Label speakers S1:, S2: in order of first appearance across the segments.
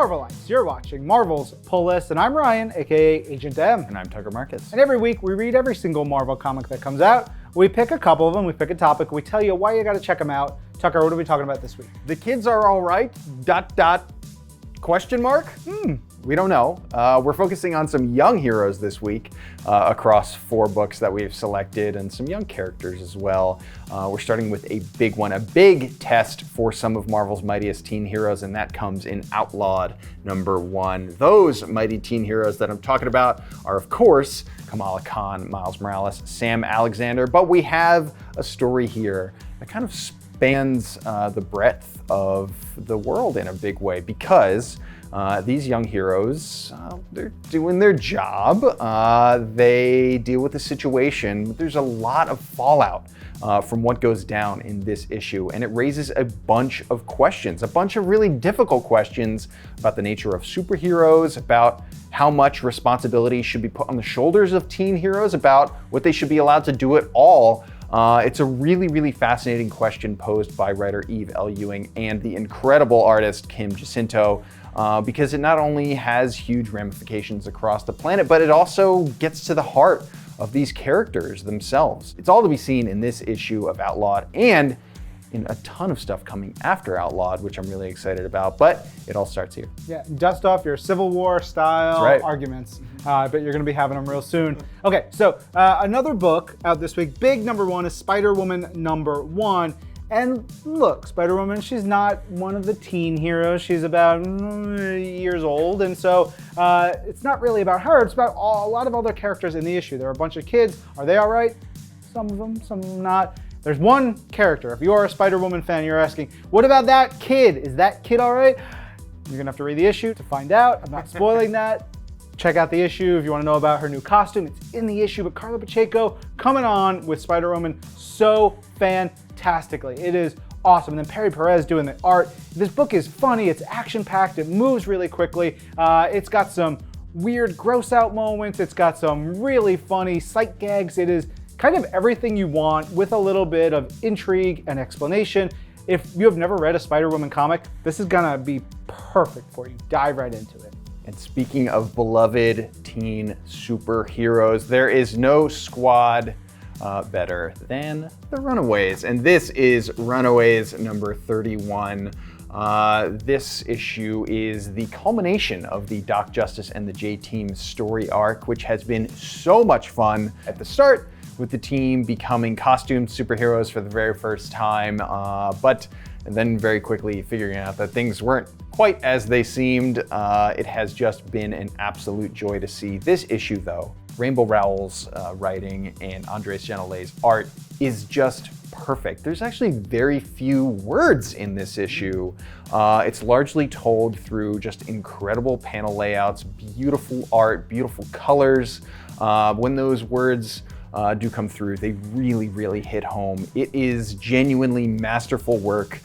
S1: Marvelites. You're watching Marvel's Pull List, and I'm Ryan, aka Agent M.
S2: And I'm Tucker Markus.
S1: And every week we read every single Marvel comic that comes out. We pick a couple of them, we pick a topic, we tell you why you gotta check them out. Tucker, what are we talking about this week?
S2: The kids are all right, ... question mark? We don't know. We're focusing on some young heroes this week across 4 books that we've selected and some young characters as well. We're starting with a big one, a big test for some of Marvel's mightiest teen heroes, and that comes in Outlawed #1. Those mighty teen heroes that I'm talking about are, of course, Kamala Khan, Miles Morales, Sam Alexander, but we have a story here that kind of spans the breadth of the world in a big way, because these young heroes, they're doing their job. They deal with the situation. There's a lot of fallout from what goes down in this issue, and it raises a bunch of questions, a bunch of really difficult questions about the nature of superheroes, about how much responsibility should be put on the shoulders of teen heroes, about what they should be allowed to do at all. It's a really, really fascinating question posed by writer Eve L. Ewing and the incredible artist Kim Jacinto, because it not only has huge ramifications across the planet, but it also gets to the heart of these characters themselves. It's all to be seen in this issue of Outlawed and in a ton of stuff coming after Outlawed, which I'm really excited about, but it all starts here.
S1: Yeah, dust off your Civil War style arguments. I bet you're gonna be having them real soon. Okay, so another book out this week, big #1 is Spider-Woman #1. And look, Spider-Woman, she's not one of the teen heroes. She's about years old, and so it's not really about her. It's about a lot of other characters in the issue. There are a bunch of kids. Are they all right? Some of them, some not. There's one character. If you are a Spider-Woman fan, you're asking, what about that kid? Is that kid all right? You're gonna have to read the issue to find out. I'm not spoiling that. Check out the issue if you wanna know about her new costume. It's in the issue, but Carla Pacheco coming on with Spider-Woman so fantastically. It is awesome. And then Perry Perez doing the art. This book is funny, it's action-packed, it moves really quickly. It's got some weird gross out moments. It's got some really funny sight gags. It is kind of everything you want with a little bit of intrigue and explanation. If you have never read a Spider-Woman comic, this is gonna be perfect for you. Dive right into it.
S2: And speaking of beloved teen superheroes, there is no squad better than the Runaways. And this is Runaways #31. This issue is the culmination of the Doc Justice and the J-Team story arc, which has been so much fun at the start, with the team becoming costumed superheroes for the very first time, but then very quickly figuring out that things weren't quite as they seemed. It has just been an absolute joy to see. This issue, though, Rainbow Rowell's writing and Andres Genolet's art is just perfect. There's actually very few words in this issue. It's largely told through just incredible panel layouts, beautiful art, beautiful colors. When those words do come through, they really, really hit home. It is genuinely masterful work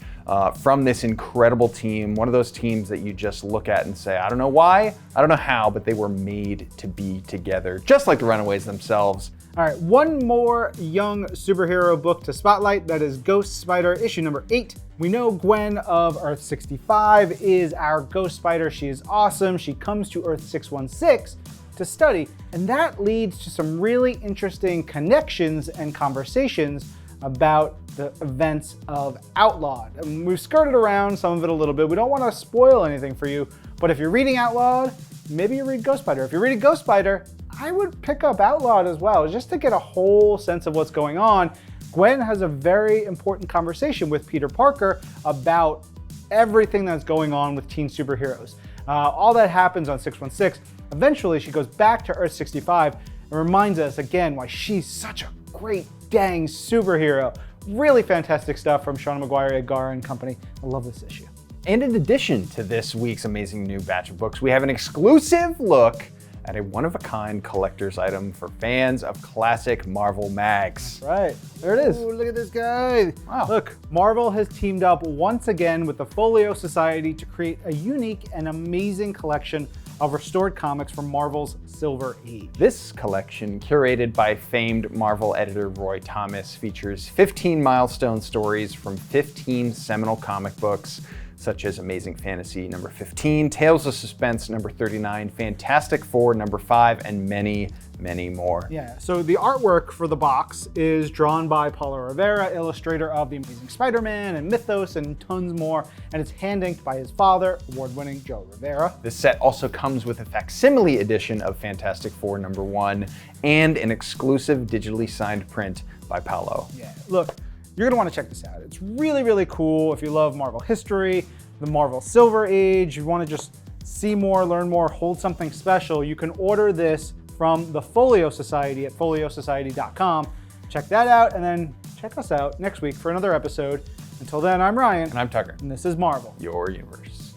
S2: from this incredible team, one of those teams that you just look at and say, I don't know why, I don't know how, but they were made to be together, just like the Runaways themselves.
S1: All right, one more young superhero book to spotlight. That is Ghost-Spider, issue #8. We know Gwen of Earth 65 is our Ghost Spider. She is awesome. She comes to Earth 616 to study, and that leads to some really interesting connections and conversations about the events of Outlawed. And we've skirted around some of it a little bit. We don't want to spoil anything for you, but if you're reading Outlawed, maybe you read Ghost Spider. If you're reading Ghost Spider, I would pick up Outlawed as well, just to get a whole sense of what's going on. Gwen has a very important conversation with Peter Parker about everything that's going on with teen superheroes. All that happens on 616. Eventually, she goes back to Earth 65 and reminds us again why she's such a great dang superhero. Really fantastic stuff from Sean McGuire, Ed Gar and company. I love this issue.
S2: And in addition to this week's amazing new batch of books, we have an exclusive look at a one-of-a-kind collector's item for fans of classic Marvel mags.
S1: That's right, there it is. Ooh, look at this guy. Wow. Look, Marvel has teamed up once again with the Folio Society to create a unique and amazing collection of restored comics from Marvel's Silver Age.
S2: This collection, curated by famed Marvel editor Roy Thomas, features 15 milestone stories from 15 seminal comic books, such as Amazing Fantasy number 15, Tales of Suspense number 39, Fantastic Four number 5, and many, many more.
S1: Yeah, so the artwork for the box is drawn by Paulo Rivera, illustrator of The Amazing Spider-Man and Mythos and tons more, and it's hand-inked by his father, award-winning Joe Rivera.
S2: This set also comes with a facsimile edition of Fantastic Four number 1 and an exclusive digitally signed print by Paulo.
S1: Yeah, look, you're gonna wanna check this out. It's really, really cool if you love Marvel history, the Marvel Silver Age, you wanna just see more, learn more, hold something special, you can order this from the Folio Society at foliosociety.com. Check that out, and then check us out next week for another episode. Until then, I'm Ryan.
S2: And I'm Tucker.
S1: And this is Marvel,
S2: Your Universe.